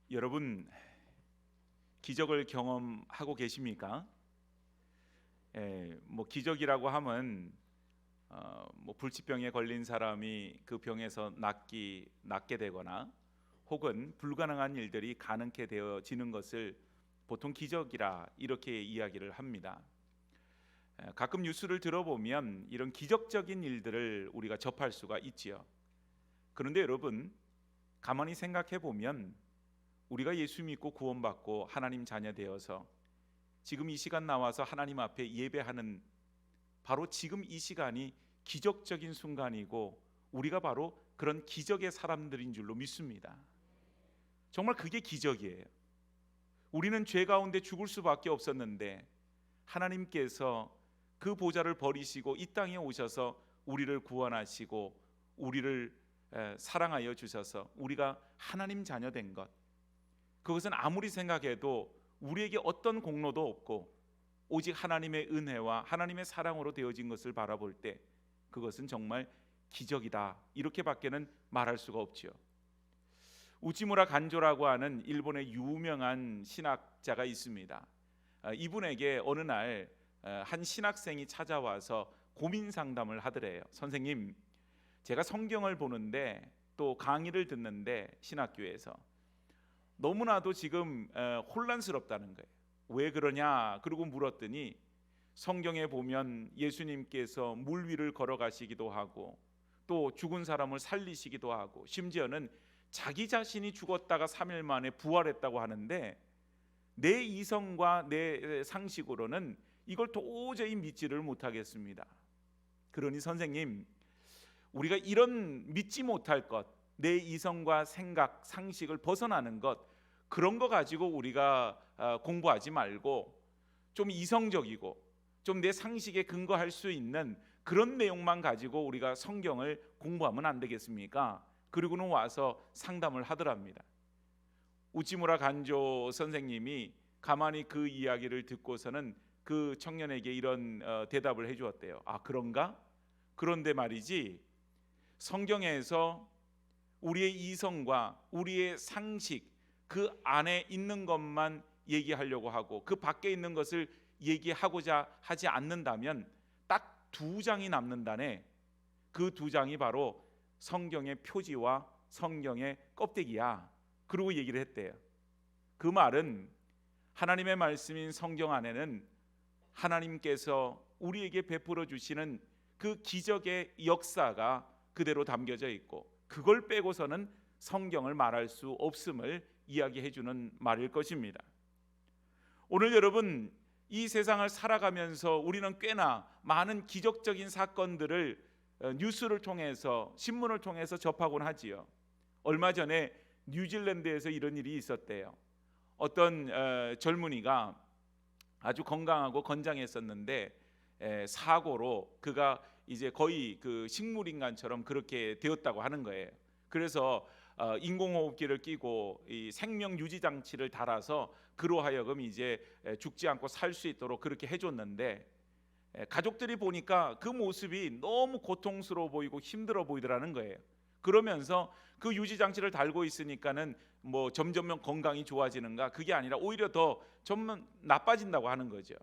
여러분, 기적을 경험하고 계십니까? 기적이라고 하면 불치병에 걸린 사람이 그 병에서 낫게 되거나 혹은 불가능한 일들이 가능케 되어지는 것을 보통 기적이라 이렇게 이야기를 합니다. 가끔 뉴스를 들어보면 이런 기적적인 일들을 우리가 접할 수가 있지요. 그런데 여러분, 가만히 생각해 보면 우리가 예수 믿고 구원받고 하나님 자녀 되어서 지금 이 시간 나와서 하나님 앞에 예배하는 바로 지금 이 시간이 기적적인 순간이고 우리가 바로 그런 기적의 사람들인 줄로 믿습니다. 정말 그게 기적이에요. 우리는 죄 가운데 죽을 수밖에 없었는데 하나님께서 그 보좌를 버리시고 이 땅에 오셔서 우리를 구원하시고 우리를 사랑하여 주셔서 우리가 하나님 자녀 된 것, 그것은 아무리 생각해도 우리에게 어떤 공로도 없고 오직 하나님의 은혜와 하나님의 사랑으로 되어진 것을 바라볼 때 그것은 정말 기적이다, 이렇게밖에는 말할 수가 없지요. 우치무라 간조라고 하는 일본의 유명한 신학자가 있습니다. 이분에게 어느 날 한 신학생이 찾아와서 고민 상담을 하더래요. 선생님, 제가 성경을 보는데 또 강의를 듣는데 신학교에서 너무나도 지금 혼란스럽다는 거예요. 왜 그러냐? 그러고 물었더니 성경에 보면 예수님께서 물 위를 걸어가시기도 하고 또 죽은 사람을 살리시기도 하고 심지어는 자기 자신이 죽었다가 3일 만에 부활했다고 하는데 내 이성과 내 상식으로는 이걸 도저히 믿지를 못하겠습니다. 그러니 선생님, 우리가 이런 믿지 못할 것, 내 이성과 생각, 상식을 벗어나는 것, 그런 거 가지고 우리가 공부하지 말고 좀 이성적이고 좀 내 상식에 근거할 수 있는 그런 내용만 가지고 우리가 성경을 공부하면 안 되겠습니까? 그리고는 와서 상담을 하더랍니다. 우치무라 간조 선생님이 가만히 그 이야기를 듣고서는 그 청년에게 이런 대답을 해주었대요. 아, 그런가? 그런데 말이지, 성경에서 우리의 이성과 우리의 상식 그 안에 있는 것만 얘기하려고 하고 그 밖에 있는 것을 얘기하고자 하지 않는다면 딱 2장이 남는다네. 그 2장이 바로 성경의 표지와 성경의 껍데기야. 그러고 얘기를 했대요. 그 말은 하나님의 말씀인 성경 안에는 하나님께서 우리에게 베풀어 주시는 그 기적의 역사가 그대로 담겨져 있고 그걸 빼고서는 성경을 말할 수 없음을 이야기해 주는 말일 것입니다. 오늘 여러분, 이 세상을 살아가면서 우리는 꽤나 많은 기적적인 사건들을 뉴스를 통해서 신문을 통해서 접하곤 하지요. 얼마 전에 뉴질랜드에서 이런 일이 있었대요. 어떤 젊은이가 아주 건강하고 건장했었는데 사고로 그가 이제 거의 그 식물인간처럼 그렇게 되었다고 하는 거예요. 그래서 인공호흡기를 끼고 이 생명 유지 장치를 달아서 그로 하여금 이제 죽지 않고 살 수 있도록 그렇게 해줬는데 가족들이 보니까 그 모습이 너무 고통스러워 보이고 힘들어 보이더라는 거예요. 그러면서 그 유지 장치를 달고 있으니까는 뭐 점점 건강이 좋아지는가? 그게 아니라 오히려 더 점점 나빠진다고 하는 거죠.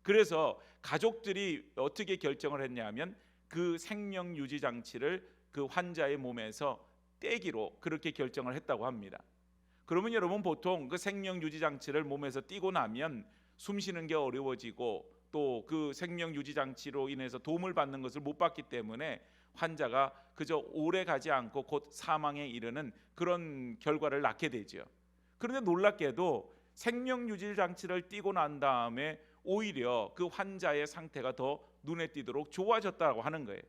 그래서 가족들이 어떻게 결정을 했냐면 그 생명 유지 장치를 그 환자의 몸에서 떼기로 그렇게 결정을 했다고 합니다. 그러면 여러분, 보통 그 생명 유지 장치를 몸에서 떼고 나면 숨 쉬는 게 어려워지고 또 그 생명 유지 장치로 인해서 도움을 받는 것을 못 받기 때문에 환자가 그저 오래 가지 않고 곧 사망에 이르는 그런 결과를 낳게 되죠. 그런데 놀랍게도 생명 유지 장치를 떼고 난 다음에 오히려 그 환자의 상태가 더 눈에 띄도록 좋아졌다고 하는 거예요.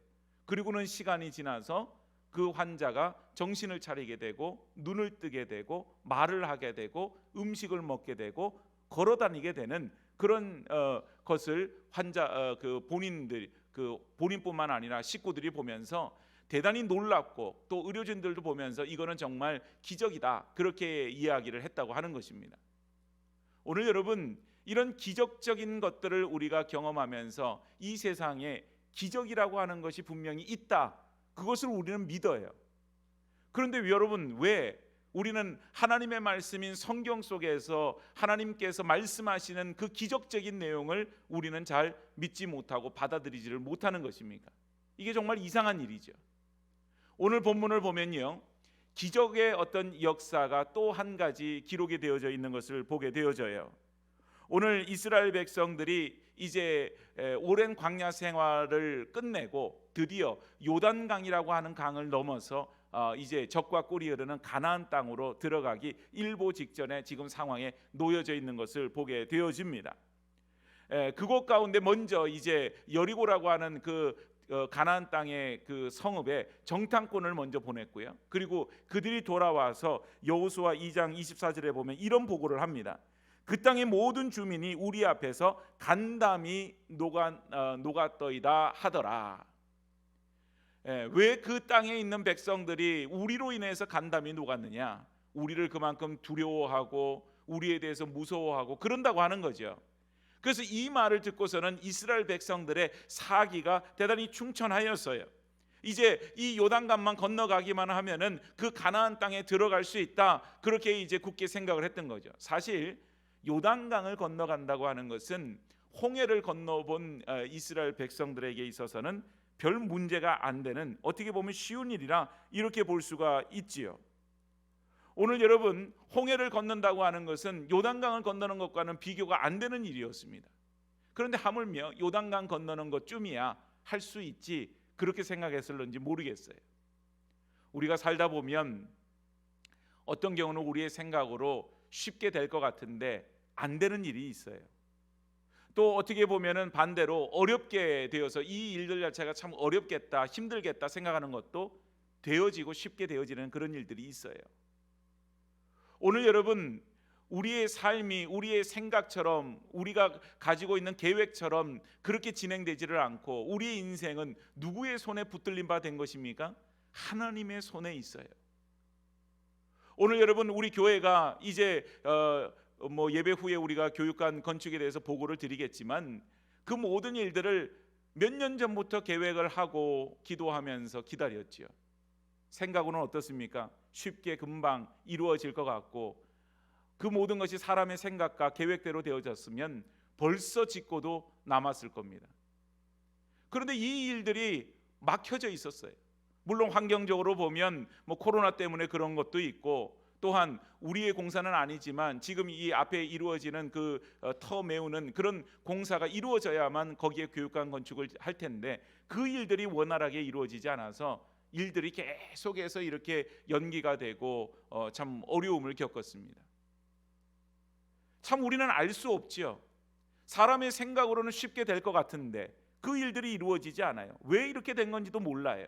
그리고는 시간이 지나서 그 환자가 정신을 차리게 되고 눈을 뜨게 되고 말을 하게 되고 음식을 먹게 되고 걸어 다니게 되는 그런 것을 환자 그 본인뿐만 아니라 식구들이 보면서 대단히 놀랍고 또 의료진들도 보면서 이거는 정말 기적이다, 그렇게 이야기를 했다고 하는 것입니다. 오늘 여러분, 이런 기적적인 것들을 우리가 경험하면서 이 세상에 기적이라고 하는 것이 분명히 있다, 그것을 우리는 믿어요. 그런데 여러분, 왜 우리는 하나님의 말씀인 성경 속에서 하나님께서 말씀하시는 그 기적적인 내용을 우리는 잘 믿지 못하고 받아들이지를 못하는 것입니까? 이게 정말 이상한 일이죠. 오늘 본문을 보면요, 기적의 어떤 역사가 또 한 가지 기록이 되어져 있는 것을 보게 되어져요. 오늘 이스라엘 백성들이 이제 오랜 광야 생활을 끝내고 드디어 요단강이라고 하는 강을 넘어서 이제 적과 꿀이 흐르는 가나안 땅으로 들어가기 일보 직전에 지금 상황에 놓여져 있는 것을 보게 되어집니다. 그곳 가운데 먼저 이제 여리고라고 하는 그 가나안 땅의 그 성읍에 정탐꾼을 먼저 보냈고요. 그리고 그들이 돌아와서 여호수아 2장 24절에 보면 이런 보고를 합니다. 그 땅의 모든 주민이 우리 앞에서 간담이 녹았더이다 하더라. 왜 그 땅에 있는 백성들이 우리로 인해서 간담이 녹았느냐? 우리를 그만큼 두려워하고 우리에 대해서 무서워하고 그런다고 하는 거죠. 그래서 이 말을 듣고서는 이스라엘 백성들의 사기가 대단히 충천하였어요. 이제 이 요단강만 건너가기만 하면은 그 가나안 땅에 들어갈 수 있다, 그렇게 이제 굳게 생각을 했던 거죠. 사실 요단강을 건너간다고 하는 것은 홍해를 건너본 이스라엘 백성들에게 있어서는 별 문제가 안 되는, 어떻게 보면 쉬운 일이라 이렇게 볼 수가 있지요. 오늘 여러분, 홍해를 건넌다고 하는 것은 요단강을 건너는 것과는 비교가 안 되는 일이었습니다. 그런데 하물며 요단강 건너는 것쯤이야 할 수 있지, 그렇게 생각했을런지 모르겠어요. 우리가 살다 보면 어떤 경우는 우리의 생각으로 쉽게 될 것 같은데 안 되는 일이 있어요. 또 어떻게 보면은 반대로 어렵게 되어서 이 일들 자체가 참 어렵겠다, 힘들겠다 생각하는 것도 되어지고 쉽게 되어지는 그런 일들이 있어요. 오늘 여러분, 우리의 삶이 우리의 생각처럼, 우리가 가지고 있는 계획처럼 그렇게 진행되지를 않고 우리의 인생은 누구의 손에 붙들린 바 된 것입니까? 하나님의 손에 있어요. 오늘 여러분, 우리 교회가 이제 예배 후에 우리가 교육관 건축에 대해서 보고를 드리겠지만 그 모든 일들을 몇 년 전부터 계획을 하고 기도하면서 기다렸지요. 생각으로는 어떻습니까? 쉽게 금방 이루어질 것 같고, 그 모든 것이 사람의 생각과 계획대로 되어졌으면 벌써 짓고도 남았을 겁니다. 그런데 이 일들이 막혀져 있었어요. 물론 환경적으로 보면 코로나 때문에 그런 것도 있고, 또한 우리의 공사는 아니지만 지금 이 앞에 이루어지는 그 터 메우는 그런 공사가 이루어져야만 거기에 교육관 건축을 할 텐데 그 일들이 원활하게 이루어지지 않아서 일들이 계속해서 이렇게 연기가 되고 참 어려움을 겪었습니다. 참 우리는 알 수 없지요. 사람의 생각으로는 쉽게 될 것 같은데 그 일들이 이루어지지 않아요. 왜 이렇게 된 건지도 몰라요.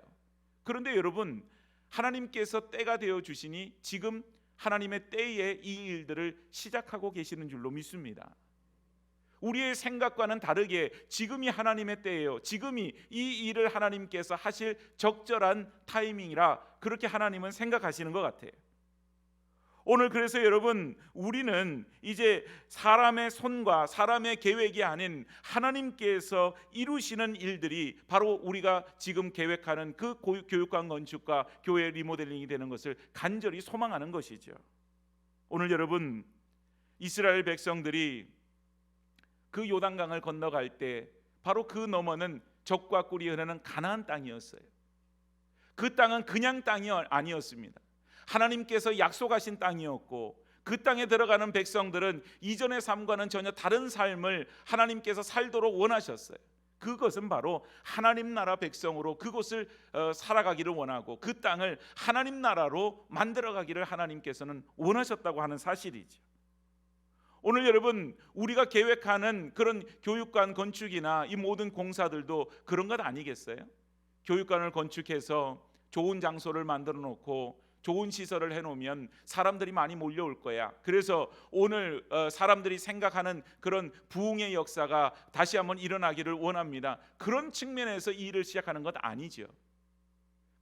그런데 여러분, 하나님께서 때가 되어 주시니 지금 하나님의 때에 이 일들을 시작하고 계시는 줄로 믿습니다. 우리의 생각과는 다르게 지금이 하나님의 때예요. 지금이 이 일을 하나님께서 하실 적절한 타이밍이라 그렇게 하나님은 생각하시는 것 같아요. 오늘 그래서 여러분, 우리는 이제 사람의 손과 사람의 계획이 아닌 하나님께서 이루시는 일들이 바로 우리가 지금 계획하는 그 교육관 건축과 교회 리모델링이 되는 것을 간절히 소망하는 것이죠. 오늘 여러분, 이스라엘 백성들이 그 요단강을 건너갈 때 바로 그 너머는 적과 꿀이 흐르는 가나안 땅이었어요. 그 땅은 그냥 땅이 아니었습니다. 하나님께서 약속하신 땅이었고, 그 땅에 들어가는 백성들은 이전의 삶과는 전혀 다른 삶을 하나님께서 살도록 원하셨어요. 그것은 바로 하나님 나라 백성으로 그곳을 살아가기를 원하고 그 땅을 하나님 나라로 만들어가기를 하나님께서는 원하셨다고 하는 사실이죠. 오늘 여러분, 우리가 계획하는 그런 교육관 건축이나 이 모든 공사들도 그런 것 아니겠어요? 교육관을 건축해서 좋은 장소를 만들어 놓고 좋은 시설을 해놓으면 사람들이 많이 몰려올 거야. 그래서 오늘 사람들이 생각하는 그런 부흥의 역사가 다시 한번 일어나기를 원합니다. 그런 측면에서 이 일을 시작하는 것 아니죠.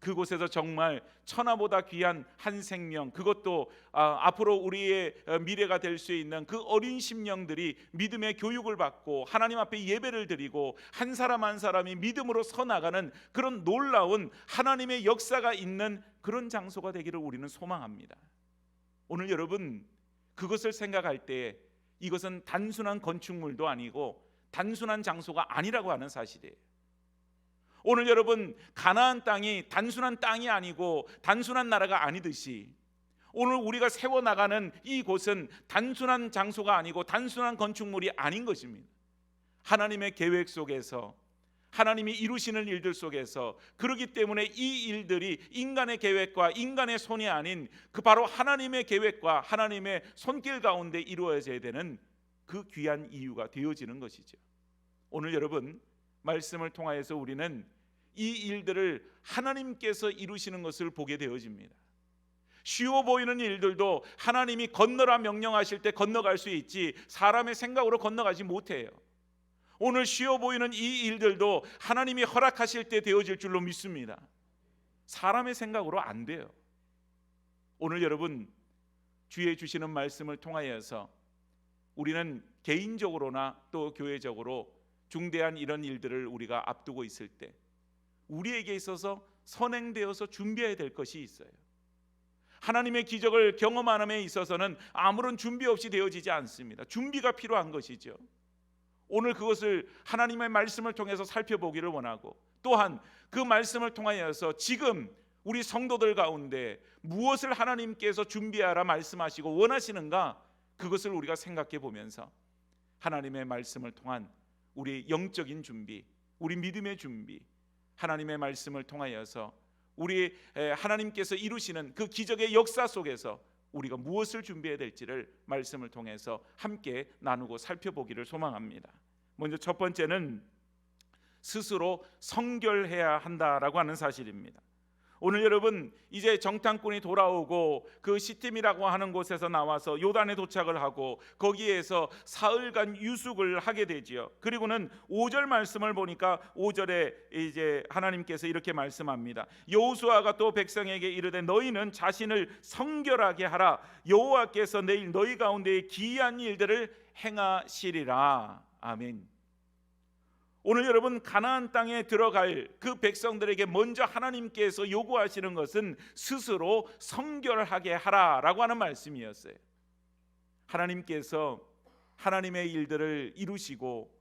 그곳에서 정말 천하보다 귀한 한 생명, 그것도 앞으로 우리의 미래가 될 수 있는 그 어린 심령들이 믿음의 교육을 받고 하나님 앞에 예배를 드리고 한 사람 한 사람이 믿음으로 서 나가는 그런 놀라운 하나님의 역사가 있는 그런 장소가 되기를 우리는 소망합니다. 오늘 여러분 그것을 생각할 때 이것은 단순한 건축물도 아니고 단순한 장소가 아니라고 하는 사실이에요. 오늘 여러분 가나안 땅이 단순한 땅이 아니고 단순한 나라가 아니듯이 오늘 우리가 세워나가는 이곳은 단순한 장소가 아니고 단순한 건축물이 아닌 것입니다. 하나님의 계획 속에서 하나님이 이루시는 일들 속에서, 그렇기 때문에 이 일들이 인간의 계획과 인간의 손이 아닌 그 바로 하나님의 계획과 하나님의 손길 가운데 이루어져야 되는 그 귀한 이유가 되어지는 것이죠. 오늘 여러분 말씀을 통하여서 우리는 이 일들을 하나님께서 이루시는 것을 보게 되어집니다. 쉬워 보이는 일들도 하나님이 건너라 명령하실 때 건너갈 수 있지 사람의 생각으로 건너가지 못해요. 오늘 쉬워 보이는 이 일들도 하나님이 허락하실 때 되어질 줄로 믿습니다. 사람의 생각으로 안 돼요. 오늘 여러분 주의 주시는 말씀을 통하여서 우리는 개인적으로나 또 교회적으로 중대한 이런 일들을 우리가 앞두고 있을 때 우리에게 있어서 선행되어서 준비해야 될 것이 있어요. 하나님의 기적을 경험하는 데 있어서는 아무런 준비 없이 되어지지 않습니다. 준비가 필요한 것이죠. 오늘 그것을 하나님의 말씀을 통해서 살펴보기를 원하고, 또한 그 말씀을 통하여서 지금 우리 성도들 가운데 무엇을 하나님께서 준비하라 말씀하시고 원하시는가, 그것을 우리가 생각해 보면서 하나님의 말씀을 통한 우리 영적인 준비, 우리 믿음의 준비, 하나님의 말씀을 통하여서 우리 하나님께서 이루시는 그 기적의 역사 속에서 우리가 무엇을 준비해야 될지를 말씀을 통해서 함께 나누고 살펴보기를 소망합니다. 먼저 첫 번째는 스스로 성결해야 한다라고 하는 사실입니다. 오늘 여러분 이제 정탐꾼이 돌아오고 그 시팀이라고 하는 곳에서 나와서 요단에 도착을 하고 거기에서 사흘간 유숙을 하게 되지요. 그리고는 5절 말씀을 보니까 5절에 이제 하나님께서 이렇게 말씀합니다. 여호수아가 또 백성에게 이르되 너희는 자신을 성결하게 하라. 여호와께서 내일 너희 가운데 기이한 일들을 행하시리라. 아멘. 오늘 여러분 가나안 땅에 들어갈 그 백성들에게 먼저 하나님께서 요구하시는 것은 스스로 성결하게 하라라고 하는 말씀이었어요. 하나님께서 하나님의 일들을 이루시고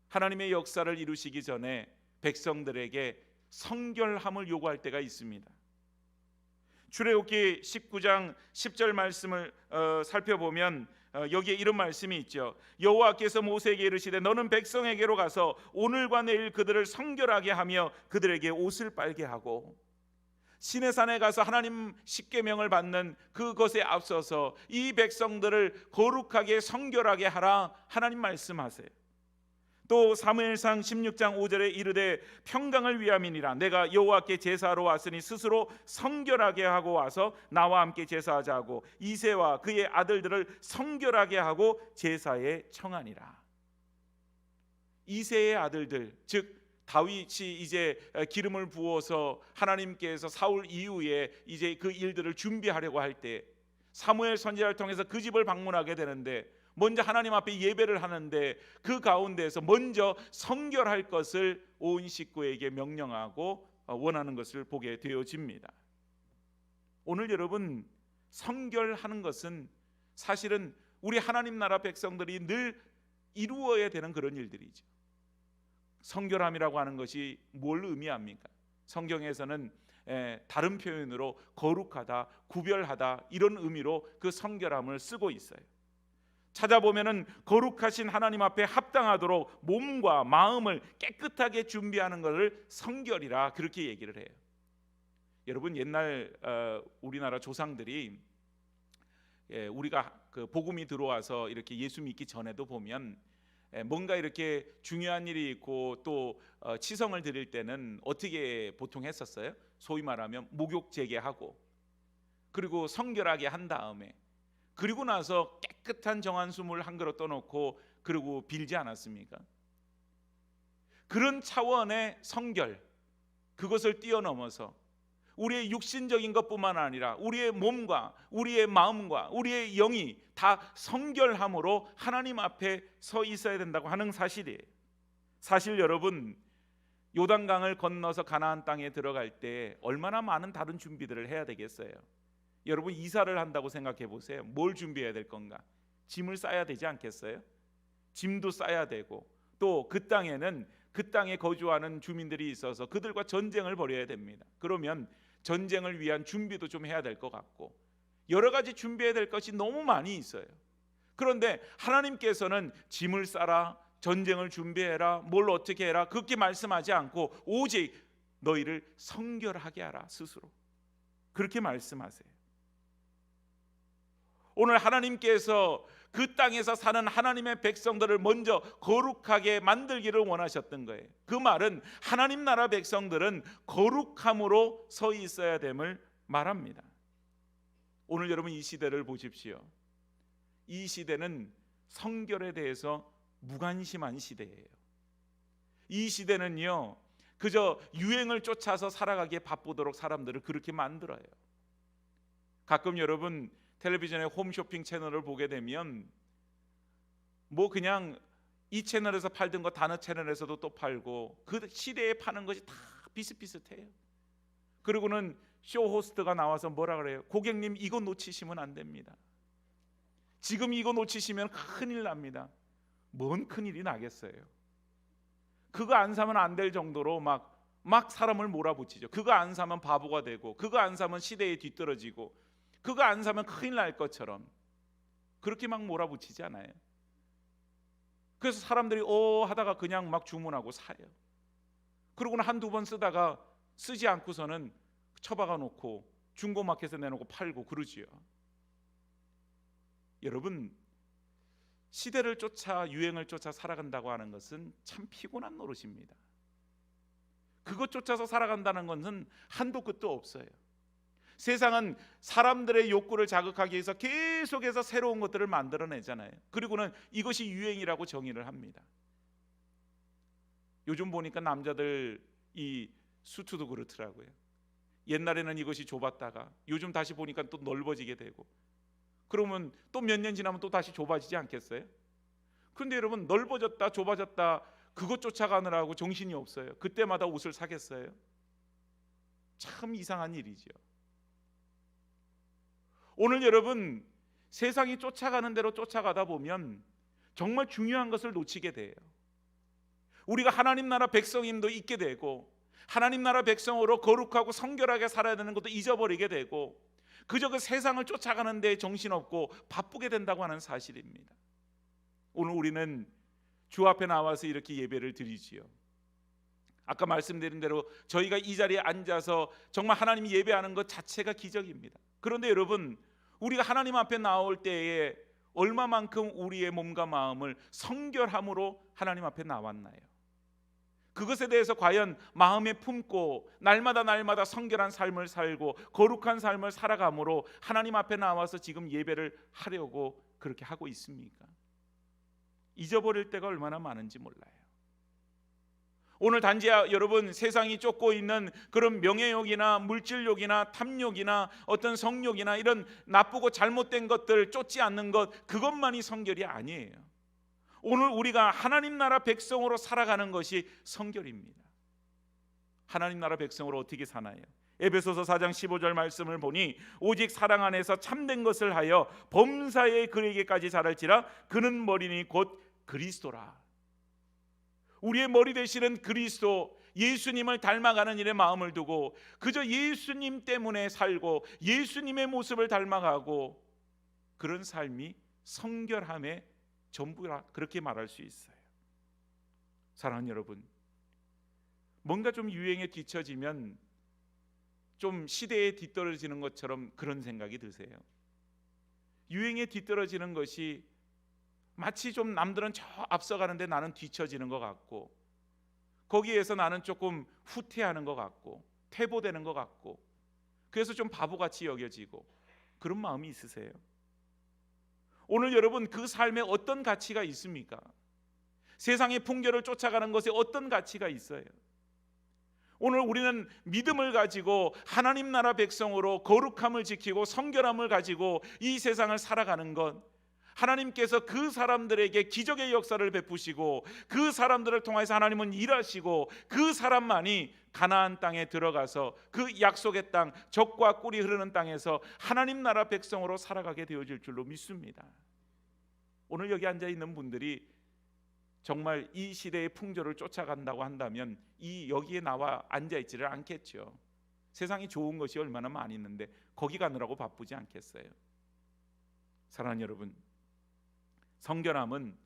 하나님의 역사를 이루시기 전에 백성들에게 성결함을 요구할 때가 있습니다. 출애굽기 19장 10절 말씀을 살펴보면 여기에 이런 말씀이 있죠. 여호와께서 모세에게 이르시되 너는 백성에게로 가서 오늘과 내일 그들을 성결하게 하며 그들에게 옷을 빨게 하고, 시내산에 가서 하나님 십계명을 받는 그것에 앞서서 이 백성들을 거룩하게 성결하게 하라 하나님 말씀하세요. 또 사무엘상 16장 5절에 이르되 평강을 위함이니라. 내가 여호와께 제사하러 왔으니 스스로 성결하게 하고 와서 나와 함께 제사하자 하고 이새와 그의 아들들을 성결하게 하고 제사에 청하니라. 이새의 아들들, 즉 다윗이 이제 기름을 부어서 하나님께서 사울 이후에 이제 그 일들을 준비하려고 할 때 사무엘 선지자를 통해서 그 집을 방문하게 되는데 먼저 하나님 앞에 예배를 하는데 그 가운데서 먼저 성결할 것을 온 식구에게 명령하고 원하는 것을 보게 되어집니다. 오늘 여러분 성결하는 것은 사실은 우리 하나님 나라 백성들이 늘 이루어야 되는 그런 일들이죠. 성결함이라고 하는 것이 뭘 의미합니까? 성경에서는 다른 표현으로 거룩하다, 구별하다 이런 의미로 그 성결함을 쓰고 있어요. 찾아보면은 거룩하신 하나님 앞에 합당하도록 몸과 마음을 깨끗하게 준비하는 것을 성결이라 그렇게 얘기를 해요. 여러분 옛날 우리나라 조상들이 우리가 그 복음이 들어와서 이렇게 예수 믿기 전에도 보면 뭔가 이렇게 중요한 일이 있고 또 치성을 드릴 때는 어떻게 보통 했었어요? 소위 말하면 목욕 제개하고 그리고 성결하게 한 다음에 그리고 나서 깨끗한 정한수물 한 그릇 떠놓고 그리고 빌지 않았습니까? 그런 차원의 성결, 그것을 뛰어넘어서 우리의 육신적인 것뿐만 아니라 우리의 몸과 우리의 마음과 우리의 영이 다 성결함으로 하나님 앞에 서 있어야 된다고 하는 사실이에요. 사실 여러분 요단강을 건너서 가나안 땅에 들어갈 때 얼마나 많은 다른 준비들을 해야 되겠어요. 여러분 이사를 한다고 생각해 보세요. 뭘 준비해야 될 건가? 짐을 싸야 되지 않겠어요? 짐도 싸야 되고 또 그 땅에는 그 땅에 거주하는 주민들이 있어서 그들과 전쟁을 벌여야 됩니다. 그러면 전쟁을 위한 준비도 좀 해야 될 것 같고 여러 가지 준비해야 될 것이 너무 많이 있어요. 그런데 하나님께서는 짐을 싸라, 전쟁을 준비해라, 뭘 어떻게 해라 그렇게 말씀하지 않고 오직 너희를 성결하게 하라 스스로 그렇게 말씀하세요. 오늘 하나님께서 그 땅에서 사는 하나님의 백성들을 먼저 거룩하게 만들기를 원하셨던 거예요. 그 말은 하나님 나라 백성들은 거룩함으로 서 있어야 됨을 말합니다. 오늘 여러분 이 시대를 보십시오. 이 시대는 성결에 대해서 무관심한 시대예요. 이 시대는요 그저 유행을 쫓아서 살아가기에 바쁘도록 사람들을 그렇게 만들어요. 가끔 여러분 텔레비전의 홈쇼핑 채널을 보게 되면 뭐 그냥 이 채널에서 팔던 거 다른 채널에서도 또 팔고 그 시대에 파는 것이 다 비슷비슷해요. 그리고는 쇼 호스트가 나와서 뭐라 그래요? 고객님 이거 놓치시면 안 됩니다. 지금 이거 놓치시면 큰일 납니다. 뭔 큰일이 나겠어요? 그거 안 사면 안 될 정도로 막 사람을 몰아붙이죠. 그거 안 사면 바보가 되고 그거 안 사면 시대에 뒤떨어지고 그거 안 사면 큰일 날 것처럼 그렇게 막 몰아붙이지 않아요? 그래서 사람들이 하다가 그냥 막 주문하고 사요. 그러고는 한두 번 쓰다가 쓰지 않고서는 처박아 놓고 중고마켓에 내놓고 팔고 그러지요. 여러분 시대를 쫓아 유행을 쫓아 살아간다고 하는 것은 참 피곤한 노릇입니다. 그것 쫓아서 살아간다는 것은 한도 끝도 없어요. 세상은 사람들의 욕구를 자극하기 위해서 계속해서 새로운 것들을 만들어내잖아요. 그리고는 이것이 유행이라고 정의를 합니다. 요즘 보니까 남자들 이 수트도 그렇더라고요. 옛날에는 이것이 좁았다가 요즘 다시 보니까 또 넓어지게 되고 그러면 또 몇 년 지나면 또 다시 좁아지지 않겠어요? 그런데 여러분 넓어졌다 좁아졌다 그것 쫓아가느라고 정신이 없어요. 그때마다 옷을 사겠어요? 참 이상한 일이죠. 오늘 여러분 세상이 쫓아가는 대로 쫓아가다 보면 정말 중요한 것을 놓치게 돼요. 우리가 하나님 나라 백성임도 잊게 되고 하나님 나라 백성으로 거룩하고 성결하게 살아야 되는 것도 잊어버리게 되고 그저 그 세상을 쫓아가는 데 정신없고 바쁘게 된다고 하는 사실입니다. 오늘 우리는 주 앞에 나와서 이렇게 예배를 드리지요. 아까 말씀드린 대로 저희가 이 자리에 앉아서 정말 하나님 예배하는 것 자체가 기적입니다. 그런데 여러분 우리가 하나님 앞에 나올 때에 얼마만큼 우리의 몸과 마음을 성결함으로 하나님 앞에 나왔나요? 그것에 대해서 과연 마음에 품고 날마다 성결한 삶을 살고 거룩한 삶을 살아감으로 하나님 앞에 나와서 지금 예배를 하려고 그렇게 하고 있습니까? 잊어버릴 때가 얼마나 많은지 몰라요. 오늘 단지 여러분 세상이 쫓고 있는 그런 명예욕이나 물질욕이나 탐욕이나 어떤 성욕이나 이런 나쁘고 잘못된 것들 쫓지 않는 것 그것만이 성결이 아니에요. 오늘 우리가 하나님 나라 백성으로 살아가는 것이 성결입니다. 하나님 나라 백성으로 어떻게 사나요? 에베소서 4장 15절 말씀을 보니 오직 사랑 안에서 참된 것을 하여 범사에 그에게까지 자랄지라 그는 머리니 곧 그리스도라. 우리의 머리 되시는 그리스도 예수님을 닮아가는 일에 마음을 두고 그저 예수님 때문에 살고 예수님의 모습을 닮아가고 그런 삶이 성결함의 전부라 그렇게 말할 수 있어요. 사랑하는 여러분, 뭔가 좀 유행에 뒤처지면 좀 시대에 뒤떨어지는 것처럼 그런 생각이 드세요? 유행에 뒤떨어지는 것이 마치 좀 남들은 저 앞서가는데 나는 뒤처지는 것 같고 거기에서 나는 조금 후퇴하는 것 같고 퇴보되는 것 같고 그래서 좀 바보같이 여겨지고 그런 마음이 있으세요? 오늘 여러분 그 삶에 어떤 가치가 있습니까? 세상의 풍조를 쫓아가는 것에 어떤 가치가 있어요? 오늘 우리는 믿음을 가지고 하나님 나라 백성으로 거룩함을 지키고 성결함을 가지고 이 세상을 살아가는 것 하나님께서 그 사람들에게 기적의 역사를 베푸시고 그 사람들을 통해서 하나님은 일하시고 그 사람만이 가나안 땅에 들어가서 그 약속의 땅, 젖과 꿀이 흐르는 땅에서 하나님 나라 백성으로 살아가게 되어질 줄로 믿습니다. 오늘 여기 앉아 있는 분들이 정말 이 시대의 풍조를 쫓아간다고 한다면 여기에 나와 앉아 있지를 않겠죠. 세상이 좋은 것이 얼마나 많이 있는데 거기 가느라고 바쁘지 않겠어요? 사랑하는 여러분, 성결함은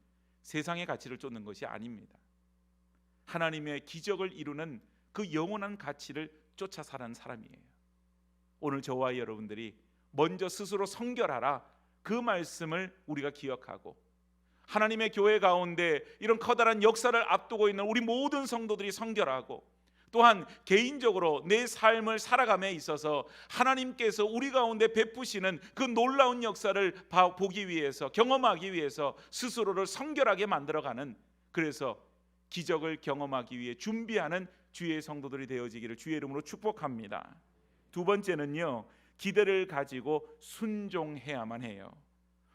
세상의 가치를 쫓는 것이 아닙니다. 하나님의 기적을 이루는 그 영원한 가치를 쫓아 사는 사람이에요. 오늘 저와 여러분들이 먼저 스스로 성결하라, 그 말씀을 우리가 기억하고 하나님의 교회 가운데 이런 커다란 역사를 앞두고 있는 우리 모든 성도들이 성결하고 또한 개인적으로 내 삶을 살아감에 있어서 하나님께서 우리 가운데 베푸시는 그 놀라운 역사를 보기 위해서, 경험하기 위해서 스스로를 성결하게 만들어가는, 그래서 기적을 경험하기 위해 준비하는 주의 성도들이 되어지기를 주의 이름으로 축복합니다. 두 번째는요, 기대를 가지고 순종해야만 해요.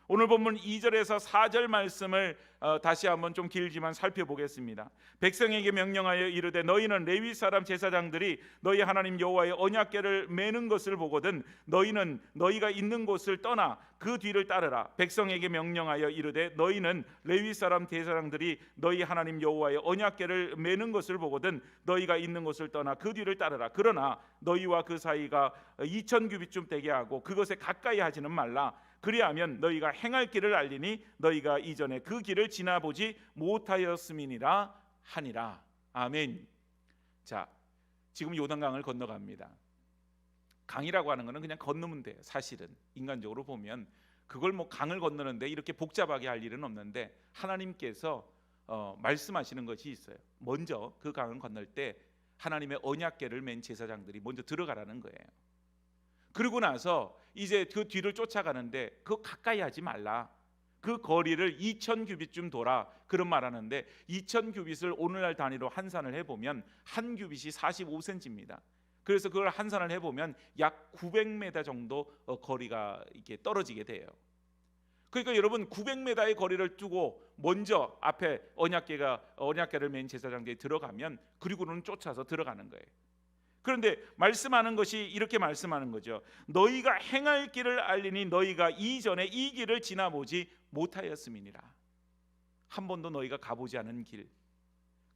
오늘 본문 2절에서 4절 말씀을 다시 한번 좀 길지만 살펴보겠습니다. 백성에게 명령하여 이르되 너희는 레위 사람 제사장들이 너희 하나님 여호와의 언약궤를 매는 것을 보거든 너희는 너희가 있는 곳을 떠나 그 뒤를 따르라. 백성에게 명령하여 이르되 너희는 레위 사람 제사장들이 너희 하나님 여호와의 언약궤를 매는 것을 보거든 너희가 있는 곳을 떠나 그 뒤를 따르라. 그러나 너희와 그 사이가 2000규빗쯤 되게 하고 그것에 가까이 하지는 말라. 그리하면 너희가 행할 길을 알리니 너희가 이전에 그 길을 지나보지 못하였음이니라 하니라. 아멘. 자, 지금 요단강을 건너갑니다. 강이라고 하는 것은 그냥 건너면 돼요. 사실은 인간적으로 보면 그걸 뭐 강을 건너는데 이렇게 복잡하게 할 일은 없는데 하나님께서 말씀하시는 것이 있어요. 먼저 그 강을 건널 때 하나님의 언약궤를 맨 제사장들이 먼저 들어가라는 거예요. 그리고 나서 이제 그 뒤를 쫓아가는데 그거 가까이 하지 말라. 그 거리를 2000규빗쯤 돌아, 그런 말하는데 2000규빗을 오늘날 단위로 환산을 해보면 한 규빗이 45cm입니다. 그래서 그걸 환산을 해보면 약 900m 정도 거리가 이렇게 떨어지게 돼요. 그러니까 여러분 900m의 거리를 두고 먼저 앞에 언약궤를 맨 제사장들이 들어가면 그리고는 쫓아서 들어가는 거예요. 그런데 말씀하는 것이 이렇게 말씀하는 거죠. 너희가 행할 길을 알리니 너희가 이전에 이 길을 지나보지 못하였음이니라. 한 번도 너희가 가보지 않은 길,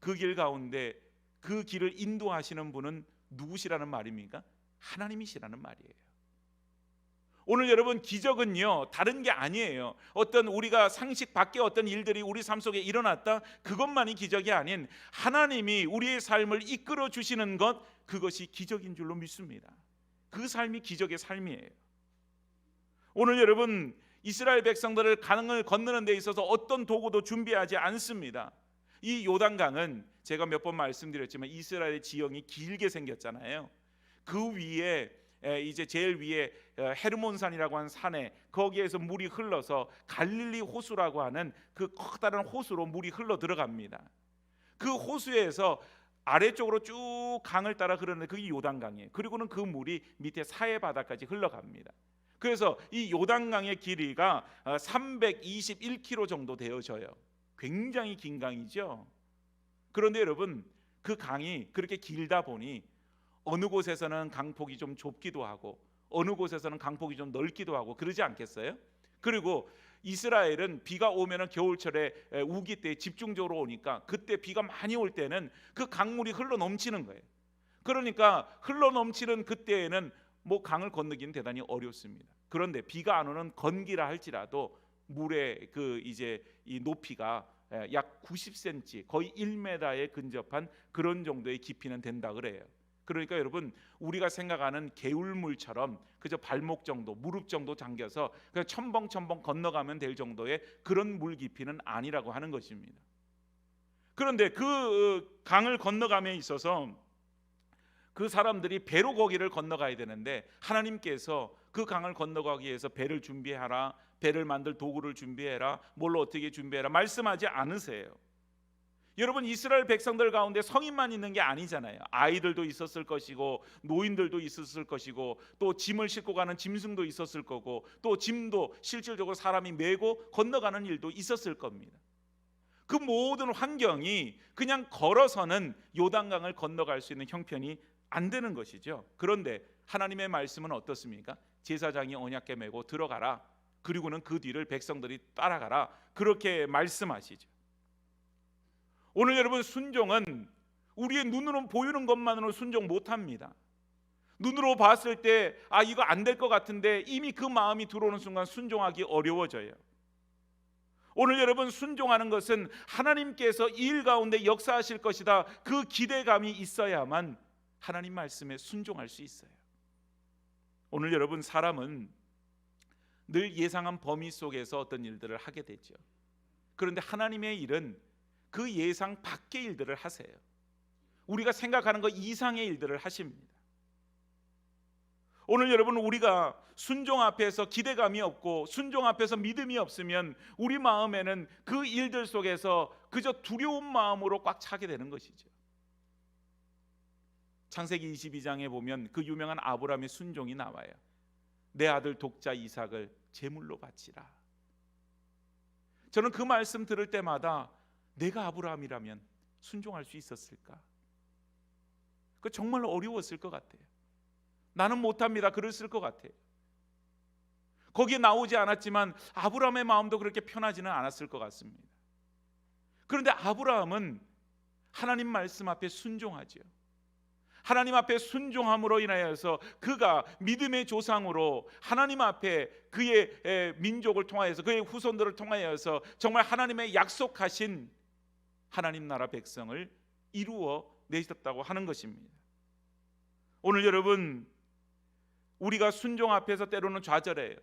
그 길 가운데 그 길을 인도하시는 분은 누구시라는 말입니까? 하나님이시라는 말이에요. 오늘 여러분, 기적은요 다른 게 아니에요. 어떤 우리가 상식 밖의 어떤 일들이 우리 삶 속에 일어났다, 그것만이 기적이 아닌 하나님이 우리의 삶을 이끌어 주시는 것, 그것이 기적인 줄로 믿습니다. 그 삶이 기적의 삶이에요. 오늘 여러분, 이스라엘 백성들을 강을 건너는 데 있어서 어떤 도구도 준비하지 않습니다. 이 요단강은 제가 몇 번 말씀드렸지만 이스라엘의 지형이 길게 생겼잖아요. 그 위에 이제 제일 위에 헤르몬산이라고 하는 산에, 거기에서 물이 흘러서 갈릴리 호수라고 하는 그 커다란 호수로 물이 흘러 들어갑니다. 그 호수에서 아래쪽으로 쭉 강을 따라 흐르는 그게 요단강이에요. 그리고는 그 물이 밑에 사해 바다까지 흘러갑니다. 그래서 이 요단강의 길이가 321km 정도 되어져요. 굉장히 긴 강이죠. 그런데 여러분, 그 강이 그렇게 길다 보니 어느 곳에서는 강폭이 좀 좁기도 하고 어느 곳에서는 강폭이 좀 넓기도 하고 그러지 않겠어요? 그리고 이스라엘은 비가 오면은 겨울철에 우기 때 집중적으로 오니까 그때 비가 많이 올 때는 그 강물이 흘러 넘치는 거예요. 그러니까 흘러 넘치는 그때에는 뭐 강을 건너기는 대단히 어렵습니다. 그런데 비가 안 오는 건기라 할지라도 물의 그 이제 이 높이가 약 90cm, 거의 1m에 근접한 그런 정도의 깊이는 된다 그래요. 그러니까 여러분, 우리가 생각하는 개울물처럼 그저 발목 정도, 무릎 정도 잠겨서 그냥 첨벙첨벙 건너가면 될 정도의 그런 물 깊이는 아니라고 하는 것입니다. 그런데 그 강을 건너감에 있어서 그 사람들이 배로 거기를 건너가야 되는데 하나님께서 그 강을 건너가기 위해서 배를 준비하라, 배를 만들 도구를 준비해라, 뭘로 어떻게 준비해라 말씀하지 않으세요. 여러분, 이스라엘 백성들 가운데 성인만 있는 게 아니잖아요. 아이들도 있었을 것이고 노인들도 있었을 것이고 또 짐을 싣고 가는 짐승도 있었을 거고 또 짐도 실질적으로 사람이 메고 건너가는 일도 있었을 겁니다. 그 모든 환경이 그냥 걸어서는 요단강을 건너갈 수 있는 형편이 안 되는 것이죠. 그런데 하나님의 말씀은 어떻습니까? 제사장이 언약궤 메고 들어가라. 그리고는 그 뒤를 백성들이 따라가라. 그렇게 말씀하시죠. 오늘 여러분, 순종은 우리의 눈으로 보이는 것만으로 순종 못합니다. 눈으로 봤을 때 이거 안 될 것 같은데 이미 그 마음이 들어오는 순간 순종하기 어려워져요. 오늘 여러분, 순종하는 것은 하나님께서 이 일 가운데 역사하실 것이다, 그 기대감이 있어야만 하나님 말씀에 순종할 수 있어요. 오늘 여러분, 사람은 늘 예상한 범위 속에서 어떤 일들을 하게 되죠. 그런데 하나님의 일은 그 예상 밖의 일들을 하세요. 우리가 생각하는 것 이상의 일들을 하십니다. 오늘 여러분, 우리가 순종 앞에서 기대감이 없고 순종 앞에서 믿음이 없으면 우리 마음에는 그 일들 속에서 그저 두려운 마음으로 꽉 차게 되는 것이죠. 창세기 22장에 보면 그 유명한 아브라함의 순종이 나와요. 내 아들 독자 이삭을 제물로 바치라. 저는 그 말씀 들을 때마다 내가 아브라함이라면 순종할 수 있었을까? 그 정말 어려웠을 것 같아요. 나는 못합니다. 그랬을 것 같아요. 거기에 나오지 않았지만 아브라함의 마음도 그렇게 편하지는 않았을 것 같습니다. 그런데 아브라함은 하나님 말씀 앞에 순종하죠. 하나님 앞에 순종함으로 인하여서 그가 믿음의 조상으로 하나님 앞에 그의 민족을 통하여서 그의 후손들을 통하여서 정말 하나님의 약속하신 하나님 나라 백성을 이루어 내셨다고 하는 것입니다. 오늘 여러분, 우리가 순종 앞에서 때로는 좌절해요.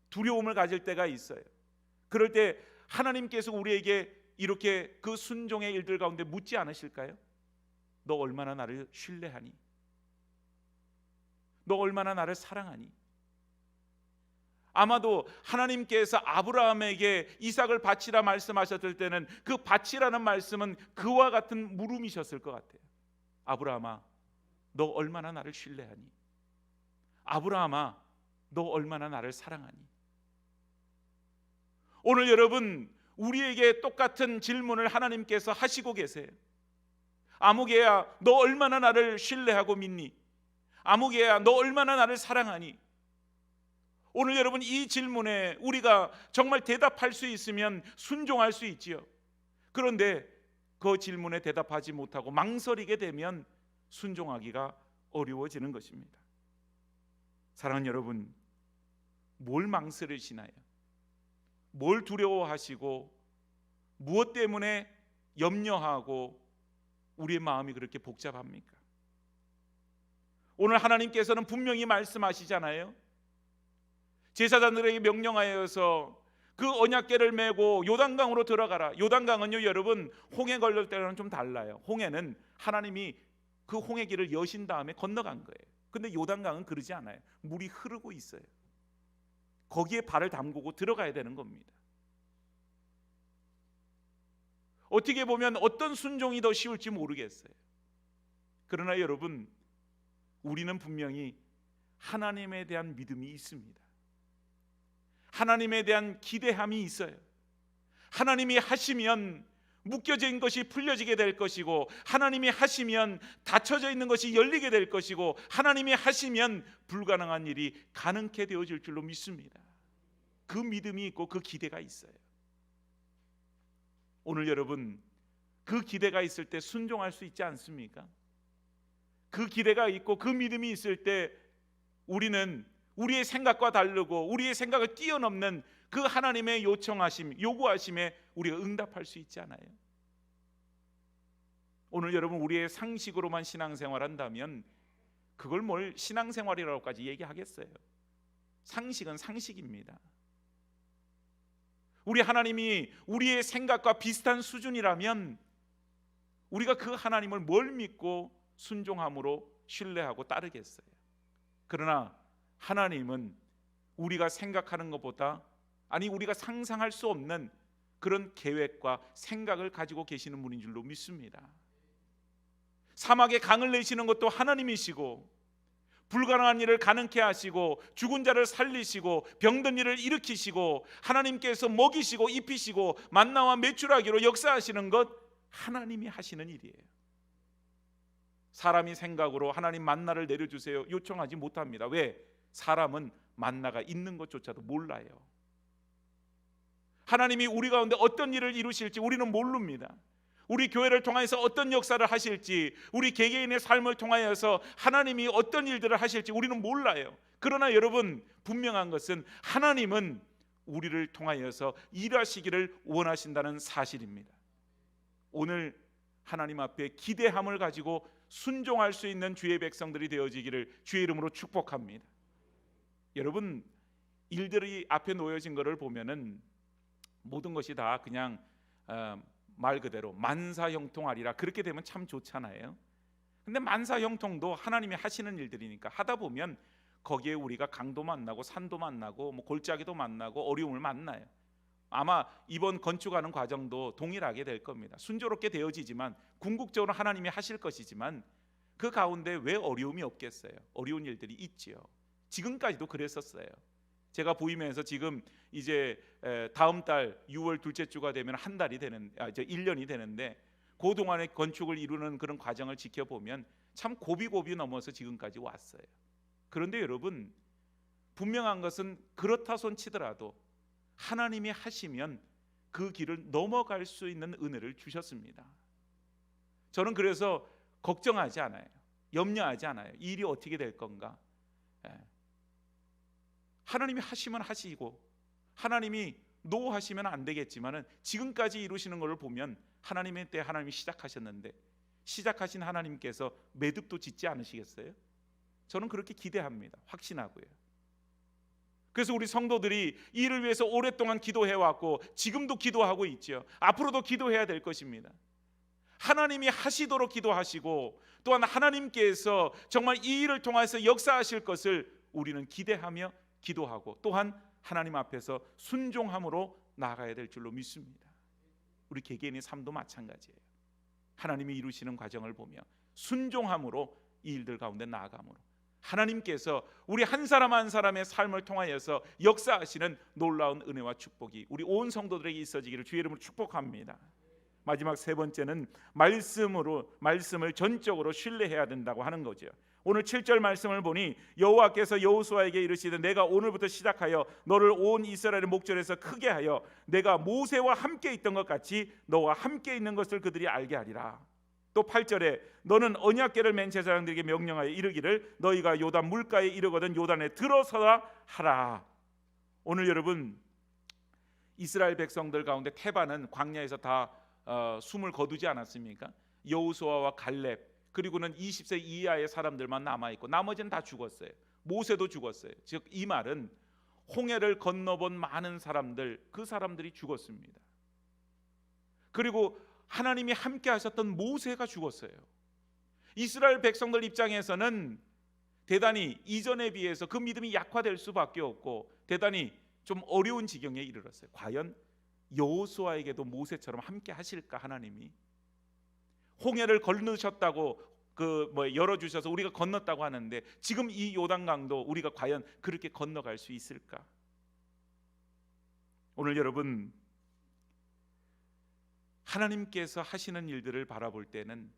두려움을 가질 때가 있어요. 그럴 때 하나님께서 우리에게 이렇게 그 순종의 일들 가운데 묻지 않으실까요? 너 얼마나 나를 신뢰하니? 너 얼마나 나를 사랑하니? 아마도 하나님께서 아브라함에게 이삭을 바치라 말씀하셨을 때는 그 바치라는 말씀은 그와 같은 물음이셨을 것 같아요. 아브라함아, 너 얼마나 나를 신뢰하니? 아브라함아, 너 얼마나 나를 사랑하니? 오늘 여러분, 우리에게 똑같은 질문을 하나님께서 하시고 계세요. 아무개야, 너 얼마나 나를 신뢰하고 믿니? 아무개야, 너 얼마나 나를 사랑하니? 오늘 여러분, 이 질문에 우리가 정말 대답할 수 있으면 순종할 수 있지요. 그런데 그 질문에 대답하지 못하고 망설이게 되면 순종하기가 어려워지는 것입니다. 사랑하는 여러분, 뭘 망설이시나요? 뭘 두려워하시고 무엇 때문에 염려하고 우리의 마음이 그렇게 복잡합니까? 오늘 하나님께서는 분명히 말씀하시잖아요. 제사장들에게 명령하여서 그 언약궤를 메고 요단강으로 들어가라. 요단강은요 여러분, 홍해 걸릴 때랑 좀 달라요. 홍해는 하나님이 그 홍해 길을 여신 다음에 건너간 거예요. 근데 요단강은 그러지 않아요. 물이 흐르고 있어요. 거기에 발을 담그고 들어가야 되는 겁니다. 어떻게 보면 어떤 순종이 더 쉬울지 모르겠어요. 그러나 여러분, 우리는 분명히 하나님에 대한 믿음이 있습니다. 하나님에 대한 기대함이 있어요. 하나님이 하시면 묶여진 것이 풀려지게 될 것이고, 하나님이 하시면 닫혀져 있는 것이 열리게 될 것이고, 하나님이 하시면 불가능한 일이 가능케 되어질 줄로 믿습니다. 그 믿음이 있고 그 기대가 있어요. 오늘 여러분, 그 기대가 있을 때 순종할 수 있지 않습니까? 그 기대가 있고 그 믿음이 있을 때 우리는 우리의 생각과 다르고 우리의 생각을 뛰어넘는 그 하나님의 요청하심, 요구하심에 우리가 응답할 수 있지 않아요? 오늘 여러분, 우리의 상식으로만 신앙생활 한다면 그걸 뭘 신앙생활이라고까지 얘기하겠어요? 상식은 상식입니다. 우리 하나님이 우리의 생각과 비슷한 수준이라면 우리가 그 하나님을 뭘 믿고 순종함으로 신뢰하고 따르겠어요? 그러나 하나님은 우리가 생각하는 것보다, 아니 우리가 상상할 수 없는 그런 계획과 생각을 가지고 계시는 분인 줄로 믿습니다. 사막에 강을 내시는 것도 하나님이시고, 불가능한 일을 가능케 하시고, 죽은 자를 살리시고, 병든 일을 일으키시고, 하나님께서 먹이시고 입히시고 만나와 메추라기로 역사하시는 것 하나님이 하시는 일이에요. 사람이 생각으로 하나님 만나를 내려주세요 요청하지 못합니다. 왜? 사람은 만나가 있는 것조차도 몰라요. 하나님이 우리 가운데 어떤 일을 이루실지 우리는 모릅니다. 우리 교회를 통해서 어떤 역사를 하실지, 우리 개개인의 삶을 통하여서 하나님이 어떤 일들을 하실지 우리는 몰라요. 그러나 여러분, 분명한 것은 하나님은 우리를 통하여서 일하시기를 원하신다는 사실입니다. 오늘 하나님 앞에 기대함을 가지고 순종할 수 있는 주의 백성들이 되어지기를 주의 이름으로 축복합니다. 여러분, 일들이 앞에 놓여진 것을 보면은 모든 것이 다 그냥 말 그대로 만사형통하리라, 그렇게 되면 참 좋잖아요. 근데 만사형통도 하나님이 하시는 일들이니까 하다 보면 거기에 우리가 강도 만나고 산도 만나고 뭐 골짜기도 만나고 어려움을 만나요. 아마 이번 건축하는 과정도 동일하게 될 겁니다. 순조롭게 되어지지만 궁극적으로 하나님이 하실 것이지만 그 가운데 왜 어려움이 없겠어요? 어려운 일들이 있지요. 지금까지도 그랬었어요. 제가 부임해서 지금 이제 다음 달 6월 둘째 주가 되면 한 달이 되는 1년이 되는데, 그동안의 건축을 이루는 그런 과정을 지켜보면 참 고비고비 넘어서 지금까지 왔어요. 그런데 여러분, 분명한 것은 그렇다 손치더라도 하나님이 하시면 그 길을 넘어갈 수 있는 은혜를 주셨습니다. 저는 그래서 걱정하지 않아요. 염려하지 않아요. 이 일이 어떻게 될 건가. 하나님이 하시면 하시고, 하나님이 노하시면 안 되겠지만은 지금까지 이루시는 것을 보면 하나님의 때 하나님이 시작하셨는데, 시작하신 하나님께서 매듭도 짓지 않으시겠어요? 저는 그렇게 기대합니다. 확신하고요. 그래서 우리 성도들이 이 일을 위해서 오랫동안 기도해왔고 지금도 기도하고 있죠. 앞으로도 기도해야 될 것입니다. 하나님이 하시도록 기도하시고, 또한 하나님께서 정말 이 일을 통해서 역사하실 것을 우리는 기대하며 기도하고, 또한 하나님 앞에서 순종함으로 나아가야 될 줄로 믿습니다. 우리 개개인의 삶도 마찬가지예요. 하나님이 이루시는 과정을 보며 순종함으로 이 일들 가운데 나아감으로 하나님께서 우리 한 사람 한 사람의 삶을 통하여서 역사하시는 놀라운 은혜와 축복이 우리 온 성도들에게 있어지기를 주의 이름으로 축복합니다. 마지막 세 번째는 말씀을 전적으로 신뢰해야 된다고 하는 거죠. 오늘 7절 말씀을 보니 여호와께서 여호수아에게 이르시되 내가 오늘부터 시작하여 너를 온 이스라엘의 목전에서 크게 하여 내가 모세와 함께 있던 것 같이 너와 함께 있는 것을 그들이 알게 하리라. 또 8절에 너는 언약궤를 맨 제사장들에게 명령하여 이르기를 너희가 요단 물가에 이르거든 요단에 들어서라 하라. 오늘 여러분, 이스라엘 백성들 가운데 태반은 광야에서 다 숨을 거두지 않았습니까? 여호수아와 갈렙, 그리고는 20세 이하의 사람들만 남아있고 나머지는 다 죽었어요. 모세도 죽었어요. 즉 이 말은 홍해를 건너본 많은 사람들, 그 사람들이 죽었습니다. 그리고 하나님이 함께 하셨던 모세가 죽었어요. 이스라엘 백성들 입장에서는 대단히 이전에 비해서 그 믿음이 약화될 수밖에 없고 대단히 좀 어려운 지경에 이르렀어요. 과연 여호수아에게도 모세처럼 함께 하실까? 하나님이 홍해를 건너셨다고 열어주셔서 우리가 건넜다고 하는데 지금 이 요단강도 우리가 과연 그렇게 건너갈 수 있을까? 오늘 여러분, 하나님께서 하시는 일들을 바라볼 때는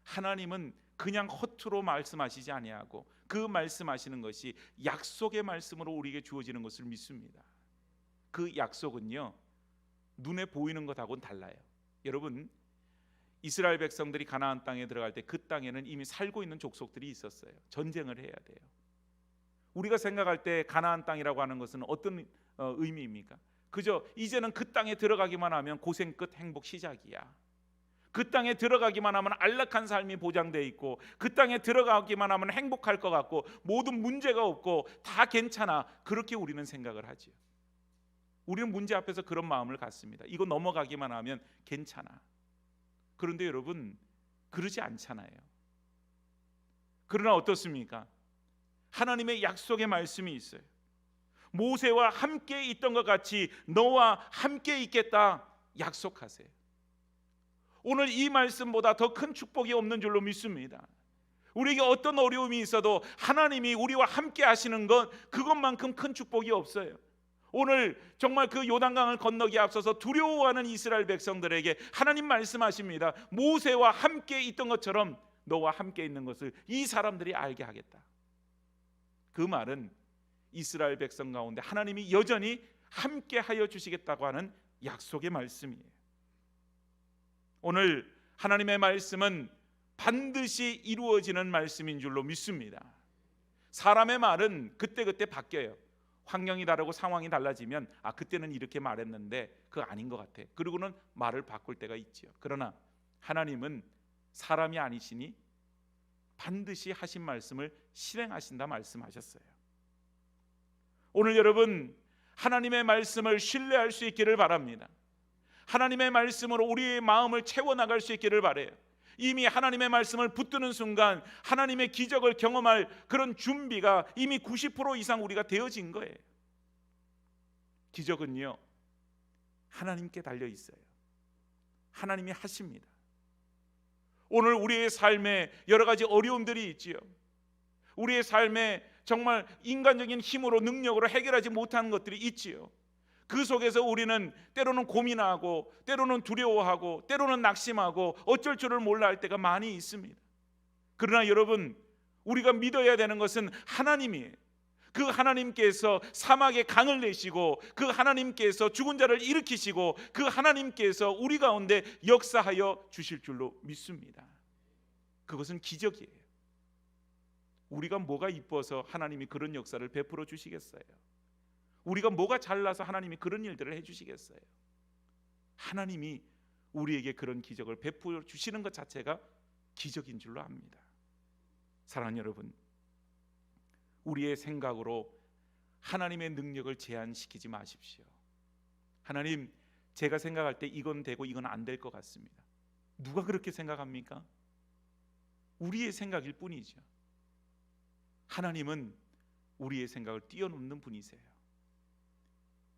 하나님은 그냥 허투루 말씀하시지 아니하고 그 말씀하시는 것이 약속의 말씀으로 우리에게 주어지는 것을 믿습니다. 그 약속은요, 눈에 보이는 것하고는 달라요. 여러분, 이스라엘 백성들이 가나안 땅에 들어갈 때 그 땅에는 이미 살고 있는 족속들이 있었어요. 전쟁을 해야 돼요. 우리가 생각할 때 가나안 땅이라고 하는 것은 어떤 의미입니까? 그저 이제는 그 땅에 들어가기만 하면 고생 끝 행복 시작이야. 그 땅에 들어가기만 하면 안락한 삶이 보장돼 있고 그 땅에 들어가기만 하면 행복할 것 같고 모든 문제가 없고 다 괜찮아. 그렇게 우리는 생각을 하지요. 우리는 문제 앞에서 그런 마음을 갖습니다. 이거 넘어가기만 하면 괜찮아. 그런데 여러분, 그러지 않잖아요. 그러나 어떻습니까? 하나님의 약속의 말씀이 있어요. 모세와 함께 있던 것 같이 너와 함께 있겠다 약속하세요. 오늘 이 말씀보다 더 큰 축복이 없는 줄로 믿습니다. 우리에게 어떤 어려움이 있어도 하나님이 우리와 함께 하시는 것, 그것만큼 큰 축복이 없어요. 오늘 정말 그 요단강을 건너기에 앞서서 두려워하는 이스라엘 백성들에게 하나님 말씀하십니다. 모세와 함께 있던 것처럼 너와 함께 있는 것을 이 사람들이 알게 하겠다. 그 말은 이스라엘 백성 가운데 하나님이 여전히 함께 하여 주시겠다고 하는 약속의 말씀이에요. 오늘 하나님의 말씀은 반드시 이루어지는 말씀인 줄로 믿습니다. 사람의 말은 그때그때 바뀌어요. 환경이 다르고 상황이 달라지면 그때는 이렇게 말했는데 그거 아닌 것 같아. 그러고는 말을 바꿀 때가 있죠. 그러나 하나님은 사람이 아니시니 반드시 하신 말씀을 실행하신다 말씀하셨어요. 오늘 여러분 하나님의 말씀을 신뢰할 수 있기를 바랍니다. 하나님의 말씀으로 우리의 마음을 채워나갈 수 있기를 바라요. 이미 하나님의 말씀을 붙드는 순간 하나님의 기적을 경험할 그런 준비가 이미 90% 이상 우리가 되어진 거예요. 기적은요 하나님께 달려 있어요. 하나님이 하십니다. 오늘 우리의 삶에 여러 가지 어려움들이 있지요. 우리의 삶에 정말 인간적인 힘으로 능력으로 해결하지 못하는 것들이 있지요. 그 속에서 우리는 때로는 고민하고 때로는 두려워하고 때로는 낙심하고 어쩔 줄을 몰라 할 때가 많이 있습니다. 그러나 여러분 우리가 믿어야 되는 것은 하나님이에요. 그 하나님께서 사막에 강을 내시고 그 하나님께서 죽은 자를 일으키시고 그 하나님께서 우리 가운데 역사하여 주실 줄로 믿습니다. 그것은 기적이에요. 우리가 뭐가 이뻐서 하나님이 그런 역사를 베풀어 주시겠어요? 우리가 뭐가 잘나서 하나님이 그런 일들을 해주시겠어요? 하나님이 우리에게 그런 기적을 베풀어 주시는 것 자체가 기적인 줄로 압니다. 사랑하는 여러분, 우리의 생각으로 하나님의 능력을 제한시키지 마십시오. 하나님, 제가 생각할 때 이건 되고 이건 안 될 것 같습니다. 누가 그렇게 생각합니까? 우리의 생각일 뿐이죠. 하나님은 우리의 생각을 뛰어넘는 분이세요.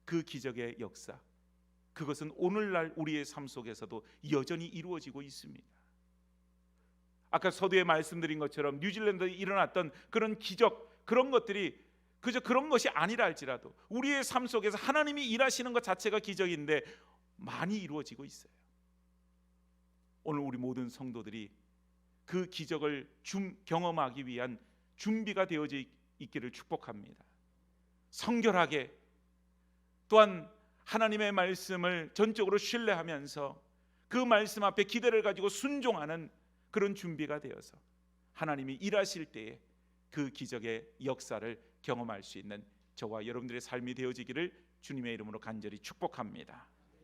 그 기적의 역사, 그것은 오늘날 우리의 삶 속에서도 여전히 이루어지고 있습니다. 아까 서두에 말씀드린 것처럼 뉴질랜드에 일어났던 그런 기적, 그런 것들이 그저 그런 것이 아니라 할지라도 우리의 삶 속에서 하나님이 일하시는 것 자체가 기적인데 많이 이루어지고 있어요. 오늘 우리 모든 성도들이 그 기적을 경험하기 위한 준비가 되어져 있기를 축복합니다. 성결하게, 또한 하나님의 말씀을 전적으로 신뢰하면서 그 말씀 앞에 기대를 가지고 순종하는 그런 준비가 되어서 하나님이 일하실 때에 그 기적의 역사를 경험할 수 있는 저와 여러분들의 삶이 되어지기를 주님의 이름으로 간절히 축복합니다.